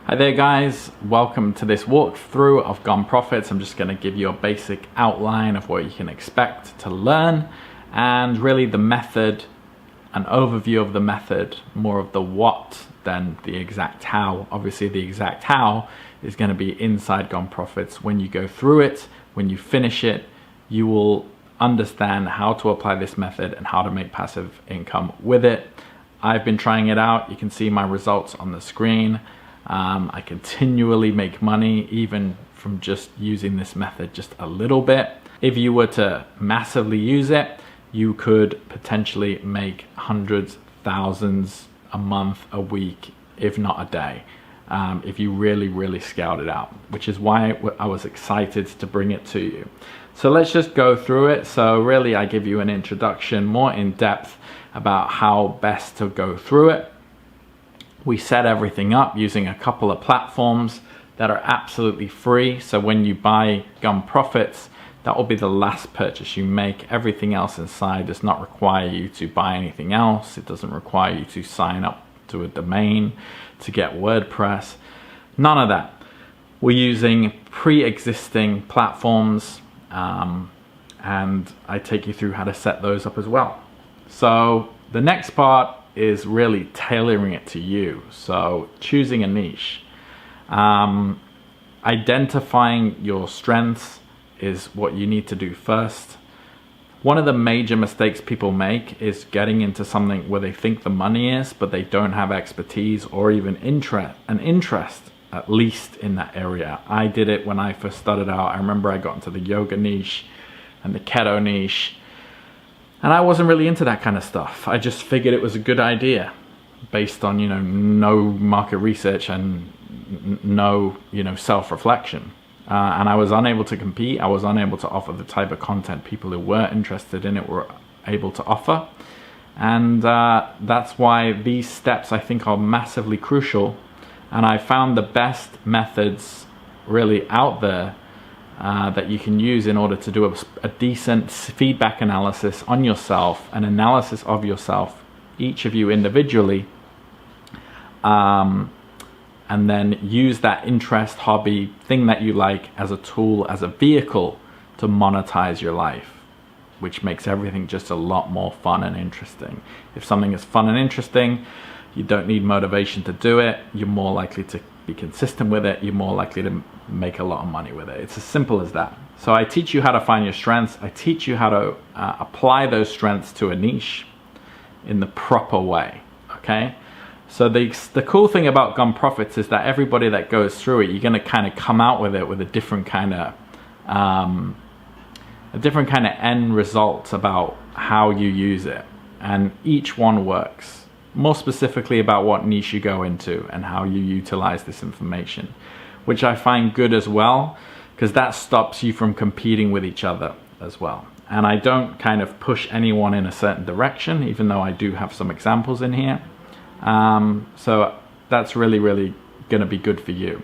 Hi there guys, welcome to this walkthrough of GumProfits. I'm just going to give you a basic outline of what you can expect to learn and really the method, an overview of the method, more of the what than the exact how. Obviously the exact how is going to be inside GumProfits. When you go through it, when you finish it, you will understand how to apply this method and how to make passive income with it. I've been trying it out. You can see my results on the screen. I continually make money even from just using this method just a little bit. If you were to massively use it, you could potentially make hundreds, thousands a month, a week, if not a day, if you really scaled it out, which is why I was excited to bring it to you. So let's just go through it. So really I give you an introduction, more in depth about how best to go through it. We set everything up using a couple of platforms that are absolutely free. So when you buy GumProfits, that will be the last purchase you make. Everything else inside does not require you to buy anything else. It doesn't require you to sign up to a domain, to get WordPress, none of that. We're using pre-existing platforms and I take you through how to set those up as well. So the next part is really tailoring it to you. So choosing a niche, identifying your strengths is what you need to do first. One of the major mistakes people make is getting into something where they think the money is, but they don't have expertise or even an interest at least in that area. I did it when I first started out. I remember I got into the yoga niche and the keto niche, and I wasn't really into that kind of stuff. I just figured it was a good idea based on, no market research and no, self-reflection. And I was unable to compete. I was unable to offer the type of content people who were interested in it were able to offer. And that's why these steps I think are massively crucial. And I found the best methods really out there that you can use in order to do a decent feedback analysis on yourself, an analysis of yourself, each of you individually, and then use that interest, hobby, thing that you like as a tool, as a vehicle to monetize your life, which makes everything just a lot more fun and interesting. If something is fun and interesting, you don't need motivation to do it. You're more likely to be consistent with it. You're more likely to make a lot of money with it. It's as simple as that. So I teach you how to find your strengths. I teach you how to apply those strengths to a niche in the proper way, okay? So the cool thing about GumProfits is that everybody that goes through it, you're gonna kind of come out with it with a different kind of end result about how you use it. And each one works. More specifically about what niche you go into and how you utilize this information, which I find good as well, because that stops you from competing with each other as well. And I don't kind of push anyone in a certain direction, even though I do have some examples in here. So that's really going to be good for you.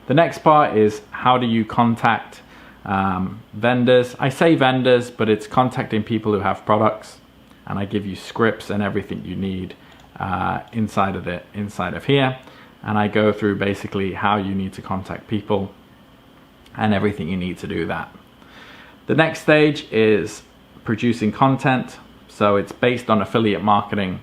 The next part is how do you contact vendors. I say vendors, but it's contacting people who have products, and I give you scripts and everything you need inside of here, and I go through basically how you need to contact people and everything you need to do that. The next stage is producing content. So it's based on affiliate marketing.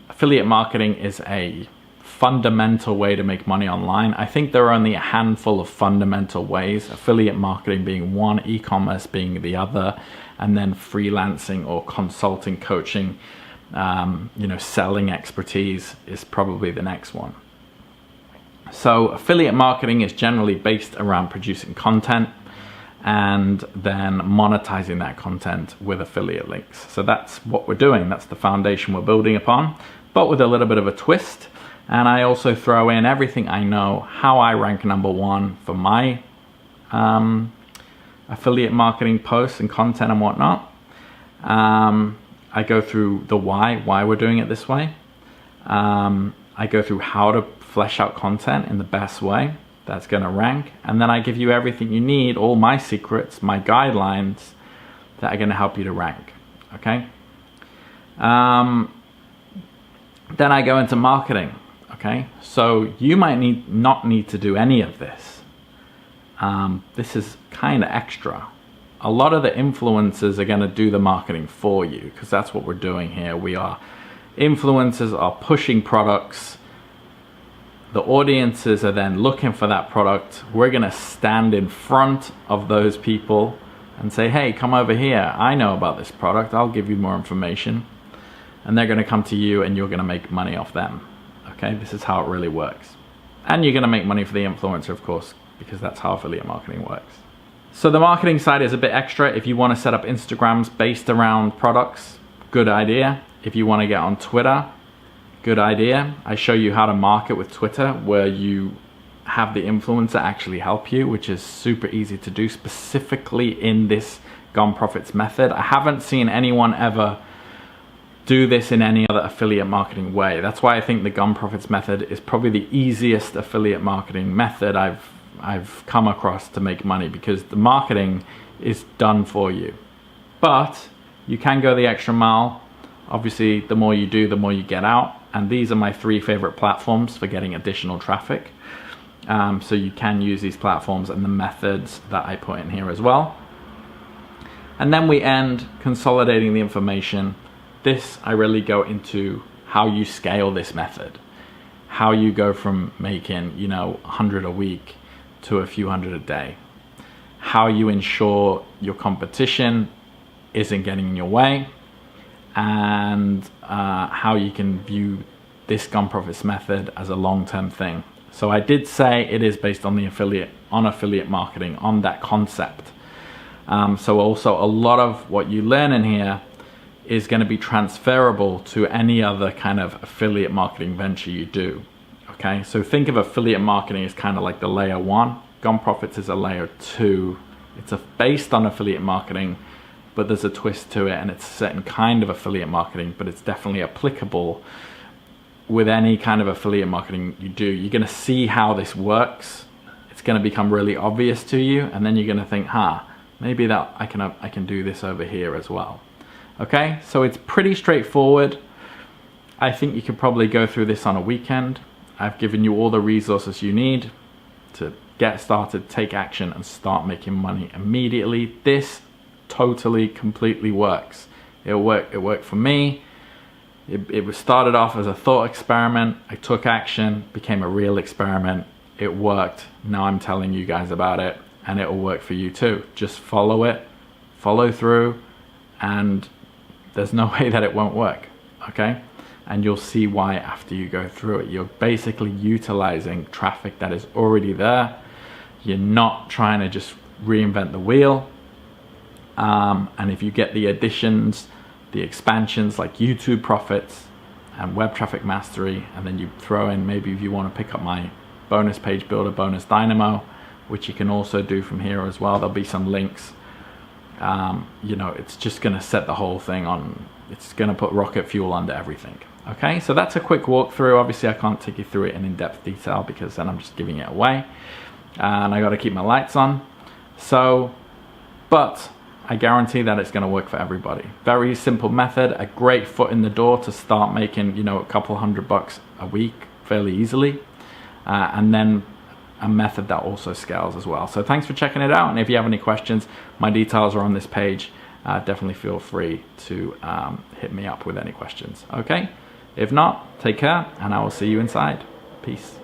Affiliate marketing is a fundamental way to make money online. I think there are only a handful of fundamental ways, affiliate marketing being one, e-commerce being the other, and then freelancing or consulting, coaching, selling expertise is probably the next one. So affiliate marketing is generally based around producing content and then monetizing that content with affiliate links. So that's what we're doing. That's the foundation we're building upon, but with a little bit of a twist. And I also throw in everything I know, how I rank #1 for my affiliate marketing posts and content and whatnot. I go through the why we're doing it this way. I go through how to flesh out content in the best way that's going to rank. And then I give you everything you need, all my secrets, my guidelines that are going to help you to rank. Okay. Then I go into marketing. Okay, so you might not need to do any of this. This is kind of extra. A lot of the influencers are going to do the marketing for you, because that's what we're doing here. Influencers are pushing products. The audiences are then looking for that product. We're going to stand in front of those people and say, hey, come over here. I know about this product. I'll give you more information. And they're going to come to you and you're going to make money off them. Okay, this is how it really works. And you're going to make money for the influencer, of course, because that's how affiliate marketing works. So the marketing side is a bit extra. If you want to set up Instagrams based around products, good idea. If you want to get on Twitter, good idea. I show you how to market with Twitter, where you have the influencer actually help you, which is super easy to do, specifically in this GumProfits method. I haven't seen anyone ever do this in any other affiliate marketing way. That's why I think the GumProfits method is probably the easiest affiliate marketing method I've come across to make money, because the marketing is done for you. But you can go the extra mile. Obviously, the more you do, the more you get out. And these are my 3 favorite platforms for getting additional traffic. So you can use these platforms and the methods that I put in here as well. And then we end consolidating the information. This, I really go into how you scale this method, how you go from making, 100 a week to a few hundred a day, how you ensure your competition isn't getting in your way, and how you can view this GumProfits method as a long-term thing. So I did say it is based on affiliate marketing, on that concept. So also a lot of what you learn in here is going to be transferable to any other kind of affiliate marketing venture you do. Okay, so think of affiliate marketing as kind of like the layer 1. GumProfits is a layer 2. It's based on affiliate marketing, but there's a twist to it, and it's a certain kind of affiliate marketing, but it's definitely applicable with any kind of affiliate marketing you do. You're going to see how this works. It's going to become really obvious to you, and then you're going to think, maybe that I can do this over here as well. Okay, so it's pretty straightforward. I think you could probably go through this on a weekend. I've given you all the resources you need to get started, take action, and start making money immediately. This totally, completely works. It worked for me. It was started off as a thought experiment. I took action, became a real experiment. It worked. Now I'm telling you guys about it, and it will work for you too. Just follow it, follow through, and there's no way that it won't work, okay? And you'll see why after you go through it. You're basically utilizing traffic that is already there. You're not trying to just reinvent the wheel. And if you get the additions, the expansions like YouTube Profits and Web Traffic Mastery, and then you throw in, maybe if you want to pick up my bonus page builder, Bonus Dynamo, which you can also do from here as well. There'll be some links. It's just going to set the whole thing on. It's going to put rocket fuel under everything. Okay, so that's a quick walkthrough. Obviously, I can't take you through it in in-depth detail because then I'm just giving it away. And I got to keep my lights on. But I guarantee that it's going to work for everybody. Very simple method, a great foot in the door to start making, a couple $100 a week fairly easily. And then a method that also scales as well. So thanks for checking it out. And if you have any questions, my details are on this page. Definitely feel free to hit me up with any questions. Okay? If not, take care, and I will see you inside. Peace.